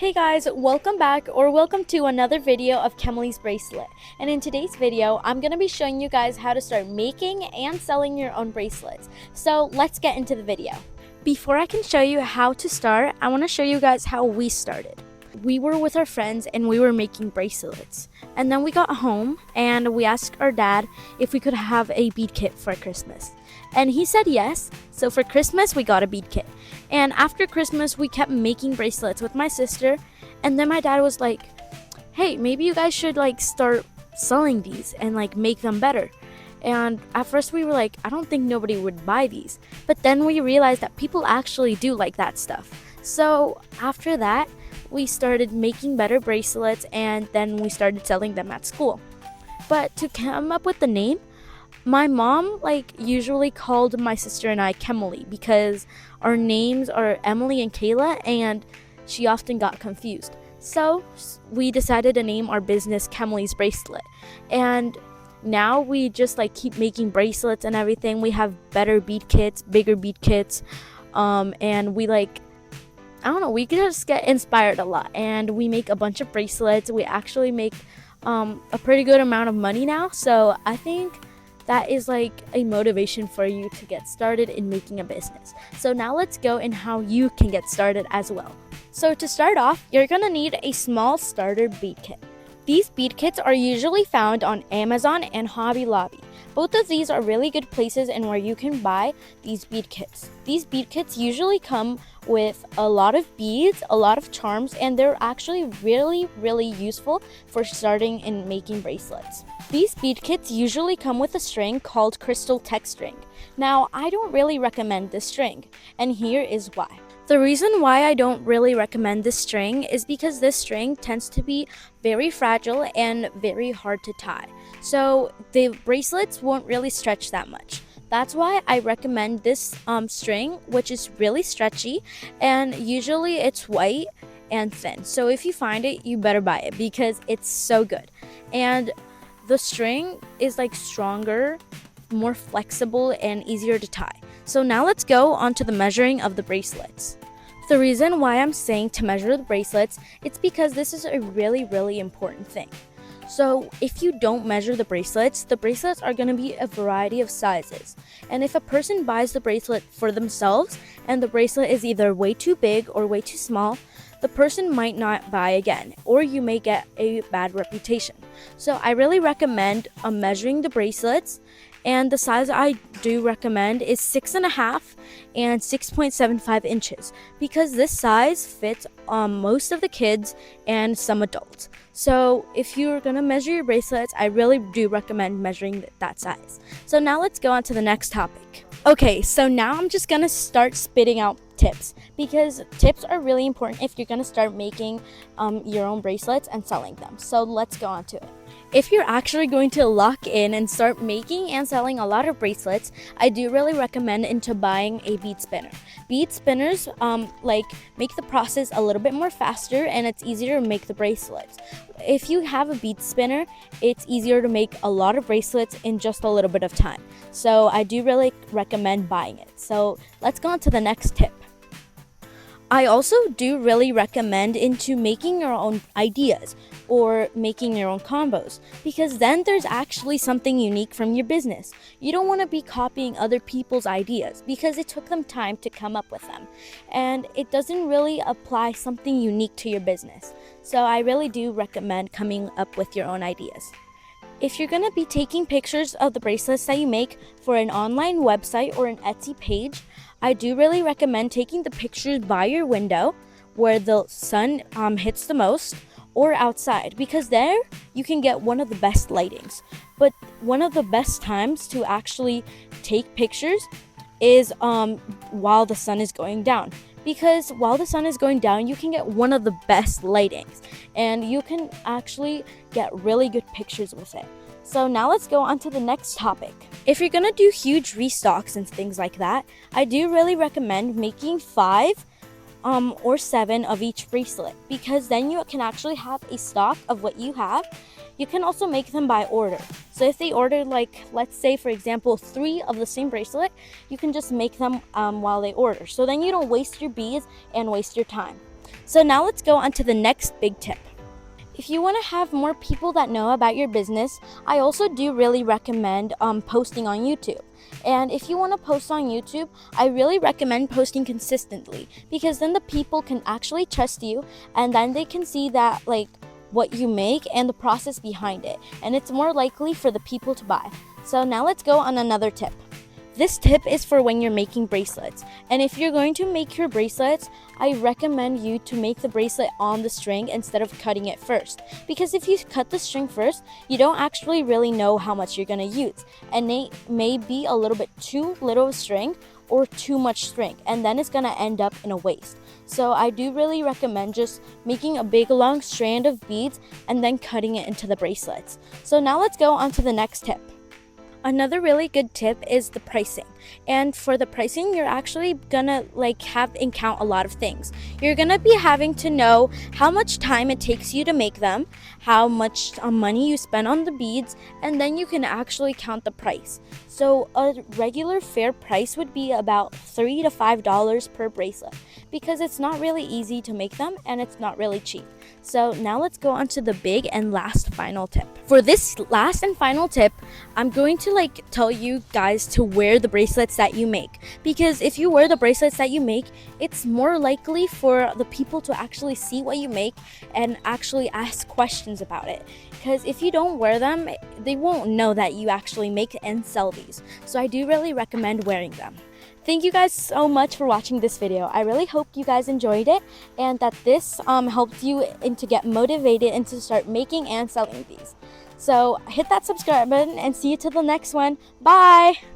Hey guys, welcome back or welcome to another video of Kemily's bracelet. And in today's video, I'm going to be showing you guys how to start making and selling your own bracelets. So let's get into the video. Before I can show you how to start, I want to show you guys how we started. We were with our friends and we were making bracelets. And then we got home and we asked our dad if we could have a bead kit for Christmas. And he said yes, so for Christmas we got a bead kit. And after Christmas we kept making bracelets with my sister, and then my dad was like, hey, maybe you guys should start selling these and make them better. And at first we were like, I don't think nobody would buy these. But then we realized that people actually do like that stuff. So after that, we started making better bracelets and then we started selling them at school. But to come up with the name, my mom usually called my sister and I Kemily because our names are Emily and Kayla, and she often got confused. So we decided to name our business Kemily's Bracelet. And now we just keep making bracelets and everything. We have better bead kits, bigger bead kits, and we I don't know, we just get inspired a lot, and we make a bunch of bracelets. We actually make a pretty good amount of money now, so I think that is a motivation for you to get started in making a business. So now let's go in how you can get started as well. So to start off, you're gonna need a small starter bead kit. These bead kits are usually found on Amazon and Hobby Lobby. Both of these are really good places and where you can buy these bead kits. These bead kits usually come with a lot of beads, a lot of charms, and they're actually really useful for starting in making bracelets. These bead kits usually come with a string called crystal tech string. Now, I don't really recommend this string, and here is why. The reason why I don't really recommend this string is because this string tends to be very fragile and very hard to tie. So the bracelets won't really stretch that much. That's why I recommend this string, which is really stretchy, and usually it's white and thin. So if you find it, you better buy it because it's so good. And the string is stronger, more flexible, and easier to tie. So now let's go on to the measuring of the bracelets. The reason why I'm saying to measure the bracelets, it's because this is a really important thing. So if you don't measure the bracelets are going to be a variety of sizes. And if a person buys the bracelet for themselves and the bracelet is either way too big or way too small, the person might not buy again, or you may get a bad reputation. So I really recommend measuring the bracelets, and the size I do recommend is 6.5 and 6.75 inches because this size fits most of the kids and some adults. So if you're gonna measure your bracelets, I really do recommend measuring that size. So now let's go on to the next topic. Okay, so now I'm just gonna start spitting out tips because tips are really important if you're gonna start making your own bracelets and selling them. So let's go on to it. If you're actually going to lock in and start making and selling a lot of bracelets, I do really recommend into buying a bead spinner. Bead spinners make the process a little bit more faster, and it's easier to make the bracelets. If you have a bead spinner, it's easier to make a lot of bracelets in just a little bit of time. So I do really recommend buying it. So let's go on to the next tip. I also do really recommend into making your own ideas or making your own combos, because then there's actually something unique from your business. You don't want to be copying other people's ideas because it took them time to come up with them, and it doesn't really apply something unique to your business. So I really do recommend coming up with your own ideas. If you're going to be taking pictures of the bracelets that you make for an online website or an Etsy page, I do really recommend taking the pictures by your window where the sun hits the most, or outside, because there you can get one of the best lightings. But one of the best times to actually take pictures is while the sun is going down, because while the sun is going down you can get one of the best lightings and you can actually get really good pictures with it. So now let's go on to the next topic. If you're gonna do huge restocks and things like that, I do really recommend making 5 or 7 of each bracelet, because then you can actually have a stock of what you have. You can also make them by order. So if they order let's say for example 3 of the same bracelet, you can just make them while they order. So then you don't waste your beads and waste your time. So now let's go on to the next big tip. If you want to have more people that know about your business, I also do really recommend posting on YouTube. And if you want to post on YouTube, I really recommend posting consistently, because then the people can actually trust you, and then they can see that what you make and the process behind it, and it's more likely for the people to buy. So now let's go on another tip. This tip is for when you're making bracelets. And if you're going to make your bracelets, I recommend you to make the bracelet on the string instead of cutting it first. Because if you cut the string first, you don't actually really know how much you're going to use. And it may be a little bit too little of string or too much string, and then it's going to end up in a waste. So I do really recommend just making a big long strand of beads and then cutting it into the bracelets. So now let's go on to the next tip. Another really good tip is the pricing. And for the pricing, you're actually gonna have and count a lot of things. You're gonna be having to know how much time it takes you to make them, how much money you spend on the beads, and then you can actually count the price. So a regular fair price would be about $3 to $5 per bracelet, because it's not really easy to make them and it's not really cheap. So now let's go on to the big and last final tip. For this last and final tip, I'm going to tell you guys to wear the bracelets that you make, because if you wear the bracelets that you make, it's more likely for the people to actually see what you make and actually ask questions about it. Because if you don't wear them, they won't know that you actually make and sell these. So I do really recommend wearing them. Thank you guys so much for watching this video. I really hope you guys enjoyed it and that this helped you to get motivated and to start making and selling these. So hit that subscribe button and see you to the next one. Bye!